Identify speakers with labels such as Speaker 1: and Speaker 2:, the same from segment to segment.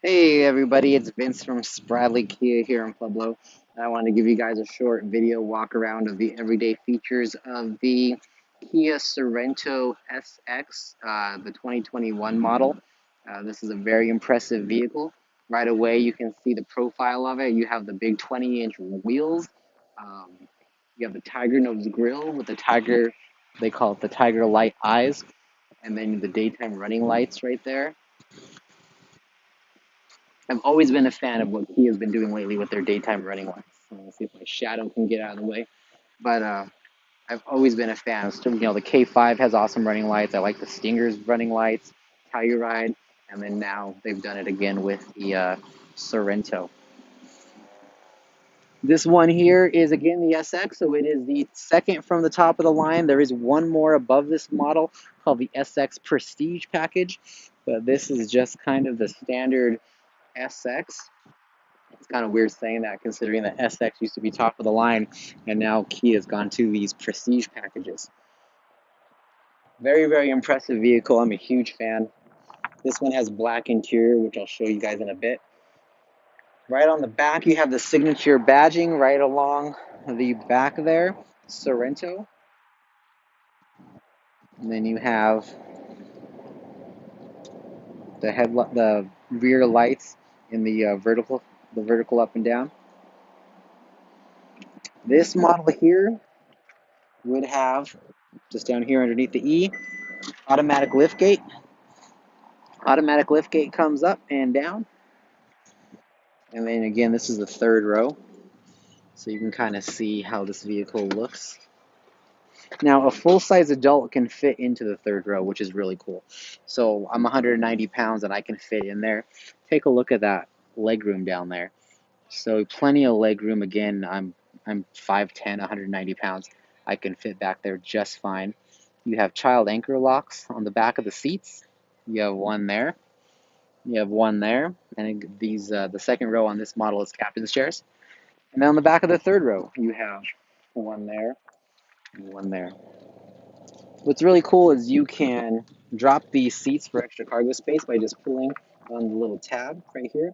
Speaker 1: Hey everybody, it's Vince from Spradley Kia here in Pueblo. I want to give you guys a short video walk around of the everyday features of the Kia Sorento SX, the 2021 model. This is a very impressive vehicle. Right away you can see the profile of it. You have the big 20-inch wheels. Um, you have the tiger nose grille with the tiger, they call it the tiger light eyes, and then the daytime running lights right there. I've always been a fan of what Kia's been doing lately with their daytime running lights. Let's see if my shadow can get out of the way. But I've always been a fan. So, the K5 has awesome running lights. I like the Stinger's running lights, Telluride, and then now they've done it again with the Sorento. This one here is again the SX, so it is the second from the top of the line. There is one more above this model called the SX Prestige package, but this is just kind of the standard SX. It's kind of weird saying that considering the SX used to be top of the line and now Kia's gone to these prestige packages. Very, very impressive vehicle. I'm a huge fan. This one has black interior, which I'll show you guys in a bit. Right on the back, you have the signature badging right along the back there, Sorento. And then you have the rear lights in the vertical up and down. This model here would have, just down here underneath the E, automatic liftgate. Automatic liftgate comes up and down. And then again, this is the third row. So you can kind of see how this vehicle looks. Now, a full-size adult can fit into the third row, which is really cool. So I'm 190 pounds and I can fit in there. Take a look at that leg room down there. So plenty of leg room. Again, I'm 5'10", 190 pounds. I can fit back there just fine. You have child anchor locks on the back of the seats. You have one there. You have one there, and these the second row on this model is captain's chairs. And then on the back of the third row, you have one there and one there. What's really cool is you can drop these seats for extra cargo space by just pulling on the little tab right here,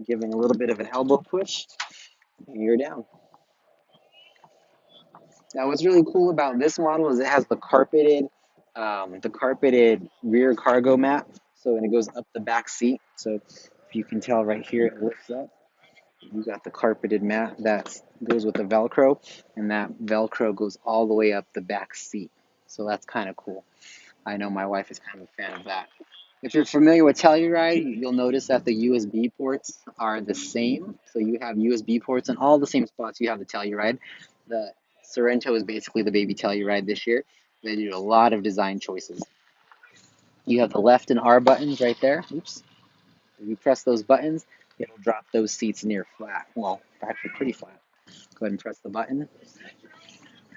Speaker 1: giving a little bit of an elbow push, and you're down. Now, what's really cool about this model is it has the carpeted rear cargo mat, so and it goes up the back seat. So if you can tell right here, it lifts up. You got the carpeted mat that goes with the Velcro, and that Velcro goes all the way up the back seat. So that's kind of cool. I know my wife is kind of a fan of that. If you're familiar with Telluride, you'll notice that the USB ports are the same. So you have USB ports in all the same spots you have the Telluride. The Sorento is basically the baby Telluride this year. They did a lot of design choices. You have the left and R buttons right there. Oops. If you press those buttons, it'll drop those seats near flat. Well, actually pretty flat. Go ahead and press the button,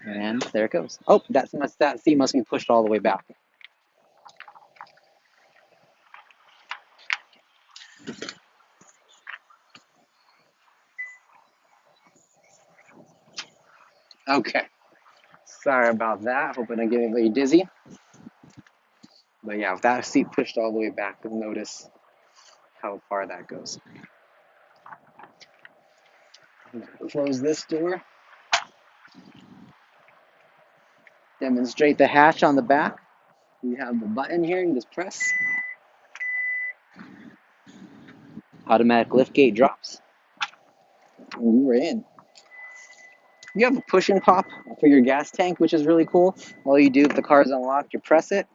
Speaker 1: and there it goes. Oh, that seat must be pushed all the way back. Okay, sorry about that. Hope I didn't get anybody dizzy. But yeah, with that seat pushed all the way back, you'll notice how far that goes. Close this door. Demonstrate the hatch on the back. You have the button here, you just press. Automatic liftgate drops, and you are in. You have a push and pop for your gas tank, which is really cool. All you do if the car is unlocked, you press it,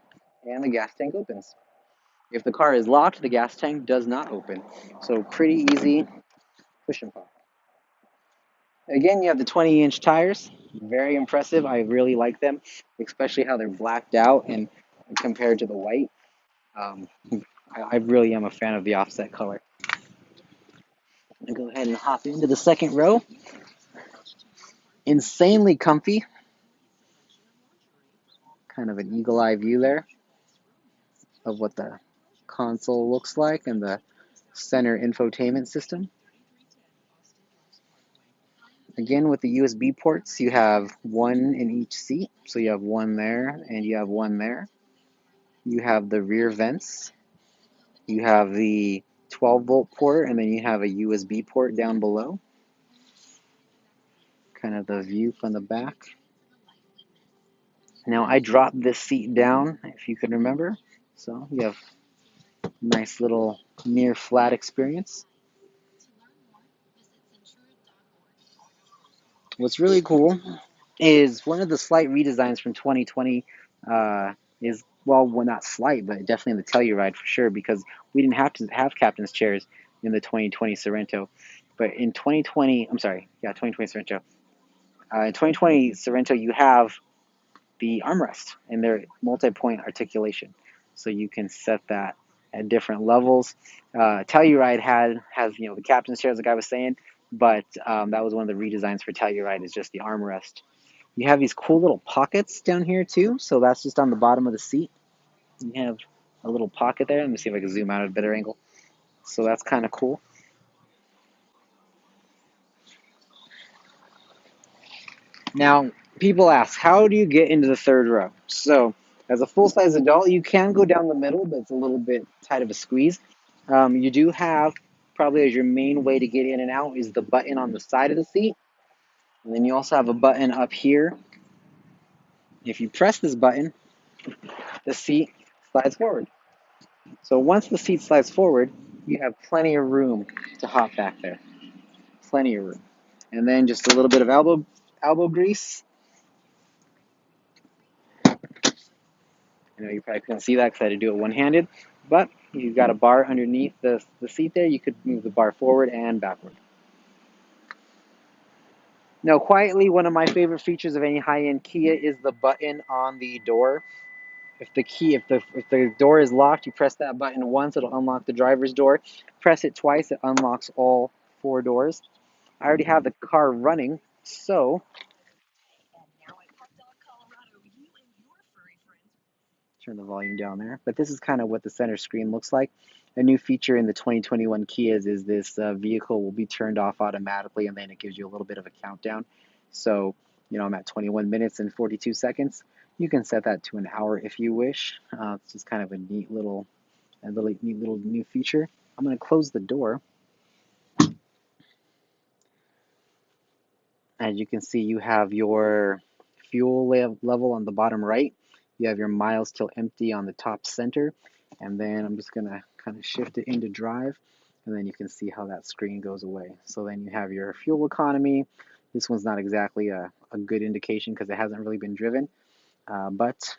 Speaker 1: and the gas tank opens. If the car is locked, the gas tank does not open. So pretty easy push and pop. Again, you have the 20-inch tires. Very impressive. I really like them, especially how they're blacked out and compared to the white. Um, I really am a fan of the offset color. I'm going to go ahead and hop into the second row. Insanely comfy. Kind of an eagle eye view there of what the console looks like and the center infotainment system. Again, with the USB ports, you have one in each seat. So you have one there and you have one there. You have the rear vents. You have the 12-volt port, and then you have a USB port down below. Kind of the view from the back. Now I dropped this seat down, if you can remember. So you have a nice little near flat experience. What's really cool is one of the slight redesigns from 2020 is, well, not slight, but definitely in the Telluride for sure, because we didn't have to have captain's chairs in the 2020 Sorento. But in 2020, I'm sorry, yeah, 2020 Sorento. In 2020 Sorento, you have the armrest and their multi-point articulation, so you can set that at different levels. Telluride has the captain's chair, as the guy was saying, but that was one of the redesigns for Telluride, is just the armrest. You have these cool little pockets down here too, so that's just on the bottom of the seat. You have a little pocket there. Let me see if I can zoom out at a better angle. So that's kind of cool. Now, people ask, how do you get into the third row? So, as a full-size adult, you can go down the middle, but it's a little bit tight of a squeeze. You do have, probably as your main way to get in and out, is the button on the side of the seat. And then you also have a button up here. If you press this button, the seat slides forward. So once the seat slides forward, you have plenty of room to hop back there. Plenty of room. And then just a little bit of elbow grease. You probably couldn't see that because I had to do it one-handed, but you've got a bar underneath the seat there. You could move the bar forward and backward. Now, quietly, one of my favorite features of any high-end Kia is the button on the door. If the door is locked, you press that button once, it'll unlock the driver's door. Press it twice, it unlocks all 4 doors. I already have the car running, so turn the volume down there. But this is kind of what the center screen looks like. A new feature in the 2021 Kias is this vehicle will be turned off automatically, and then it gives you a little bit of a countdown. So, I'm at 21 minutes and 42 seconds. You can set that to an hour if you wish. It's just kind of a neat little new feature. I'm going to close the door. As you can see, you have your fuel level on the bottom right. You have your miles till empty on the top center. And then I'm just going to kind of shift it into drive. And then you can see how that screen goes away. So then you have your fuel economy. This one's not exactly a good indication because it hasn't really been driven. But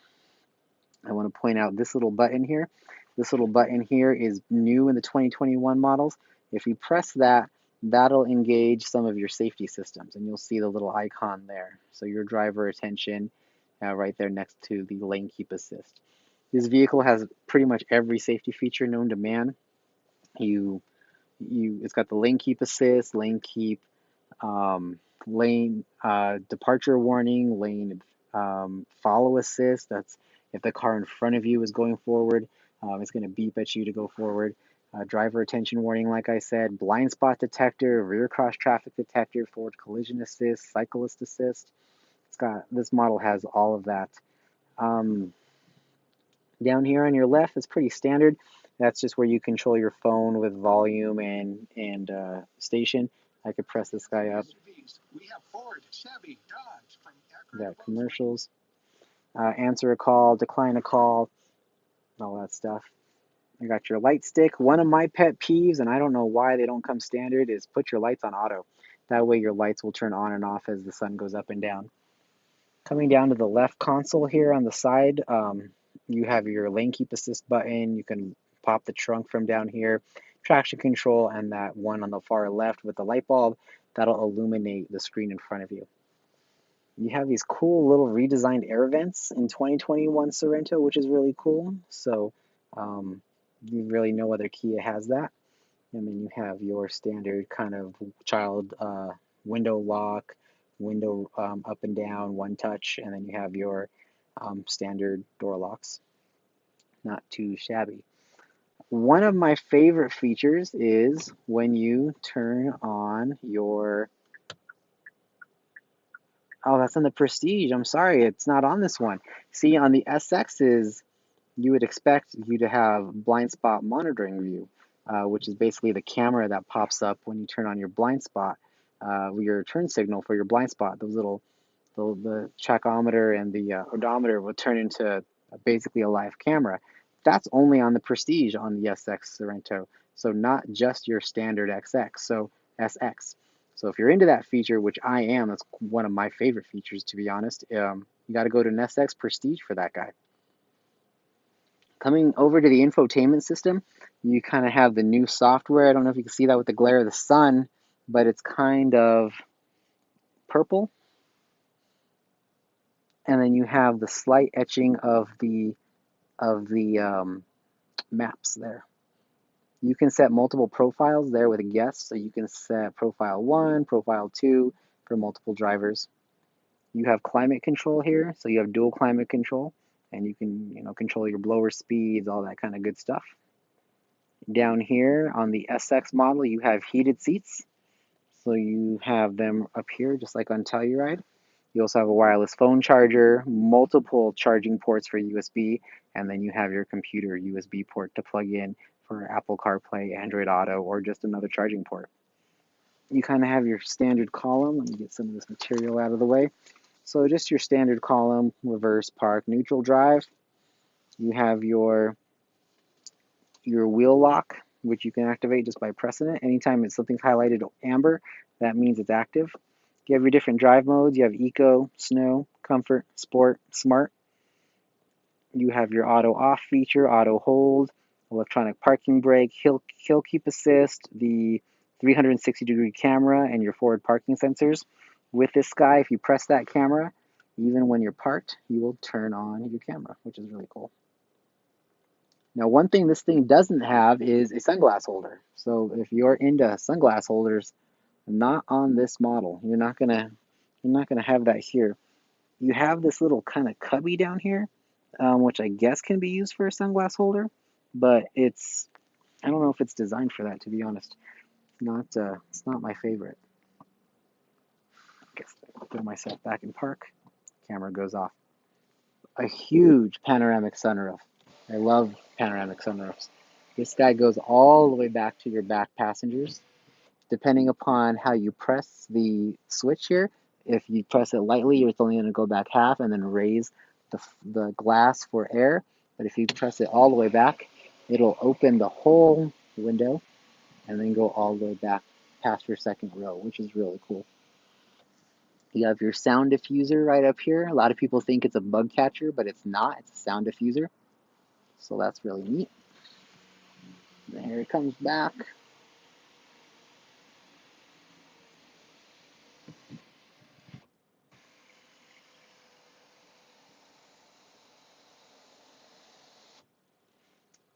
Speaker 1: I want to point out this little button here. This little button here is new in the 2021 models. If you press that, that'll engage some of your safety systems, and you'll see the little icon there. So your driver attention right there next to the lane keep assist. This vehicle has pretty much every safety feature known to man. It's got the lane keep assist, lane keep, lane departure warning, lane follow assist. That's if the car in front of you is going forward, it's going to beep at you to go forward. Driver attention warning, like I said, blind spot detector, rear cross traffic detector, forward collision assist, cyclist assist. This model has all of that. Down here on your left, it's pretty standard. That's just where you control your phone with volume and station. I could press this guy up. We got commercials. Answer a call, decline a call, all that stuff. I got your light stick. One of my pet peeves, and I don't know why they don't come standard, is put your lights on auto. That way your lights will turn on and off as the sun goes up and down. Coming down to the left console here on the side, you have your lane keep assist button. You can pop the trunk from down here, traction control, and that one on the far left with the light bulb, that'll illuminate the screen in front of you. You have these cool little redesigned air vents in 2021 Sorento, which is really cool. So you really no other Kia has that. And then you have your standard kind of child window lock, window up and down, one touch, and then you have your standard door locks. Not too shabby. One of my favorite features is when you turn on your... Oh, that's on the Prestige. I'm sorry, it's not on this one. See, on the SXs, you would expect you to have blind spot monitoring view. which is basically the camera that pops up when you turn on your blind spot, your turn signal for your blind spot. Those little, the tachometer and the odometer will turn into basically a live camera. That's only on the Prestige on the SX Sorento, so not just your standard XX, so SX. So if you're into that feature, which I am, that's one of my favorite features, to be honest, you got to go to an SX Prestige for that guy. Coming over to the infotainment system, you kind of have the new software. I don't know if you can see that with the glare of the sun, but it's kind of purple. And then you have the slight etching of the maps there. You can set multiple profiles there with a guest, so you can set profile 1, profile 2 for multiple drivers. You have climate control here, so you have dual climate control, and you can control your blower speeds, all that kind of good stuff. Down here on the SX model, you have heated seats, so you have them up here just like on Telluride. You also have a wireless phone charger, multiple charging ports for USB, and then you have your computer USB port to plug in for Apple CarPlay, Android Auto, or just another charging port. You kind of have your standard column. Let me get some of this material out of the way. So just your standard column, reverse, park, neutral drive. You have your wheel lock, which you can activate just by pressing it. Anytime something's highlighted amber, that means it's active. You have your different drive modes. You have Eco, Snow, Comfort, Sport, Smart. You have your auto off feature, auto hold, electronic parking brake, hill keep assist, the 360-degree camera, and your forward parking sensors. With this guy, if you press that camera, even when you're parked, you will turn on your camera, which is really cool. Now, one thing this thing doesn't have is a sunglass holder. So if you're into sunglass holders, not on this model. You're not gonna have that here. You have this little kind of cubby down here, which I guess can be used for a sunglass holder, but I don't know if it's designed for that, to be honest. It's not my favorite. I guess I'll throw myself back in park. Camera goes off. A huge panoramic sunroof. I love panoramic sunroofs. This guy goes all the way back to your back passengers. Depending upon how you press the switch here, if you press it lightly, it's only going to go back half and then raise the glass for air. But if you press it all the way back, it'll open the whole window and then go all the way back past your second row, which is really cool. You have your sound diffuser right up here. A lot of people think it's a bug catcher, but it's not. It's a sound diffuser. So that's really neat. Then here it comes back.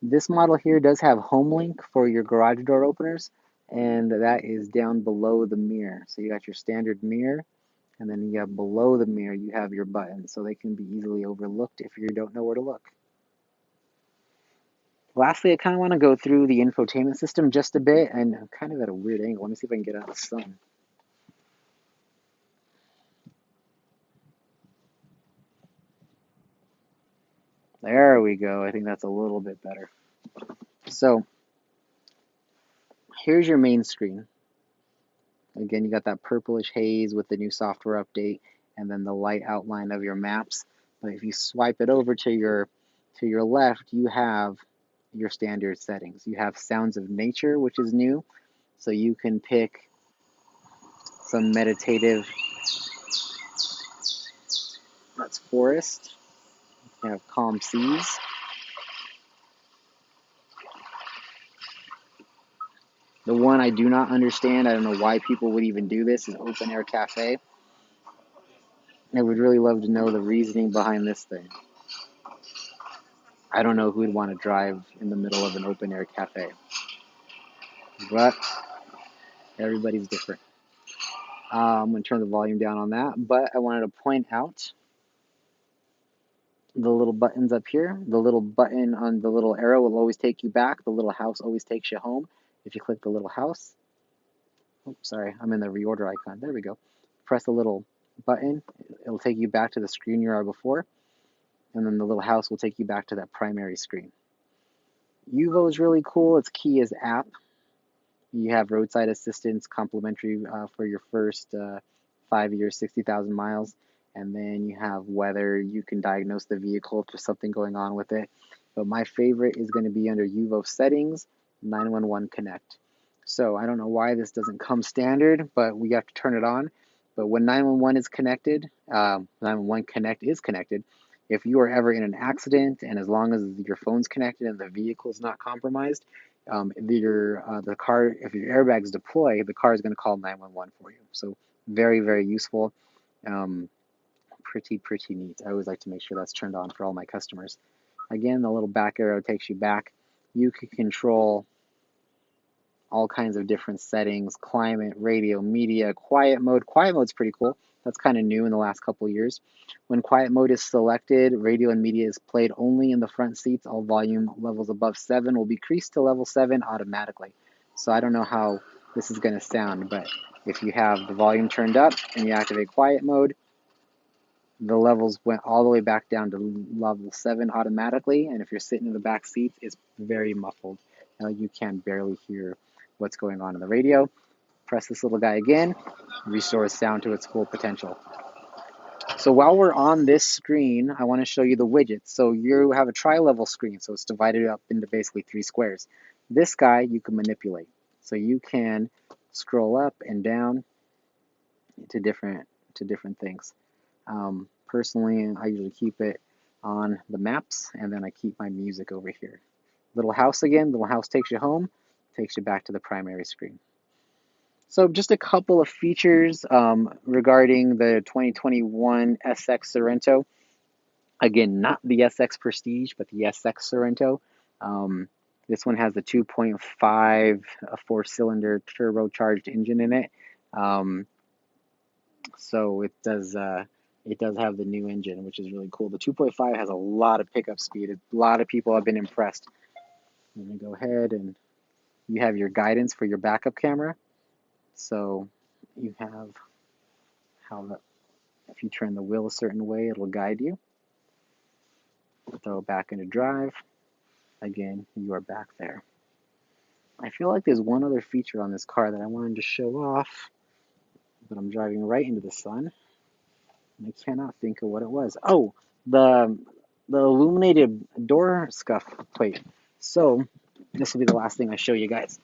Speaker 1: This model here does have home link for your garage door openers, and that is down below the mirror. So you got your standard mirror, and then you have below the mirror, you have your buttons, so they can be easily overlooked if you don't know where to look. Lastly, I kind of want to go through the infotainment system just a bit, and I'm kind of at a weird angle. Let me see if I can get out of the sun. There we go. I think that's a little bit better. So here's your main screen. Again, you got that purplish haze with the new software update, and then the light outline of your maps. But if you swipe it over to your left, you have your standard settings. You have Sounds of Nature, which is new, so you can pick some meditative. That's forest. You have calm seas. The one I do not understand, I don't know why people would even do this, is Open Air Cafe. I would really love to know the reasoning behind this thing. I don't know who would want to drive in the middle of an open air cafe, but everybody's different. I'm going to turn the volume down on that, but I wanted to point out the little buttons up here. The little button on the little arrow will always take you back. The little house always takes you home. If you click the little house, oops, sorry, I'm in the reorder icon. There we go. Press the little button. It'll take you back to the screen you are before, and then the little house will take you back to that primary screen. Yuvo is really cool. It's Kia's app. You have roadside assistance complimentary for your first 5 years, 60,000 miles. And then you have weather. You can diagnose the vehicle if there's something going on with it. But my favorite is going to be under Yuvo settings, 911 Connect. So I don't know why this doesn't come standard, but we have to turn it on. But when 911 is connected, 911 Connect is connected. If you are ever in an accident, and as long as your phone's connected and the vehicle is not compromised, the car, if your airbags deploy, the car is going to call 911 for you. So very, very useful. Um, pretty neat. I always like to make sure that's turned on for all my customers. Again, the little back arrow takes you back. You can control all kinds of different settings: climate, radio, media, quiet mode. Quiet mode's pretty cool. That's kind of new in the last couple of years. When quiet mode is selected, radio and media is played only in the front seats. All volume levels above 7 will be increased to level 7 automatically. So I don't know how this is going to sound, but if you have the volume turned up and you activate quiet mode, the levels went all the way back down to level 7 automatically. And if you're sitting in the back seats, it's very muffled. You can barely hear what's going on in the radio. Press this little guy again, restores sound to its full potential. So while we're on this screen, I want to show you the widgets. So you have a tri-level screen, so it's divided up into basically 3 squares. This guy you can manipulate. So you can scroll up and down to different things. Personally, I usually keep it on the maps, and then I keep my music over here. Little house again. Little house takes you home, takes you back to the primary screen. So just a couple of features regarding the 2021 SX Sorento. Again, not the SX Prestige, but the SX Sorento. This one has the 2.5 4-cylinder turbocharged engine in it. So it does have the new engine, which is really cool. The 2.5 has a lot of pickup speed. A lot of people have been impressed. I'm going to go ahead, and you have your guidance for your backup camera. So you have if you turn the wheel a certain way, it'll guide you. Throw it back into drive. Again, you are back there. I feel like there's one other feature on this car that I wanted to show off, but I'm driving right into the sun. I cannot think of what it was. Oh, the illuminated door scuff plate. So this will be the last thing I show you guys.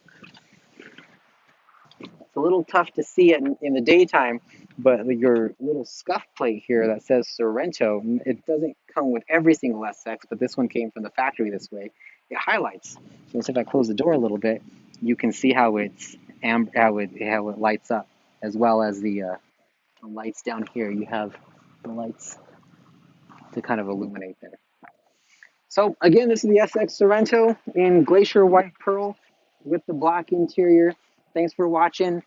Speaker 1: It's a little tough to see it in the daytime, but your little scuff plate here that says Sorento, it doesn't come with every single SX, but this one came from the factory this way. It highlights. So if I close the door a little bit, you can see how it lights up, as well as the lights down here. You have the lights to kind of illuminate there. So again, this is the SX Sorento in Glacier White Pearl with the black interior. Thanks for watching.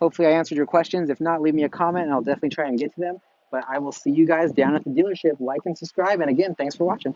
Speaker 1: Hopefully I answered your questions. If not, leave me a comment and I'll definitely try and get to them. But I will see you guys down at the dealership. Like and subscribe. And again, thanks for watching.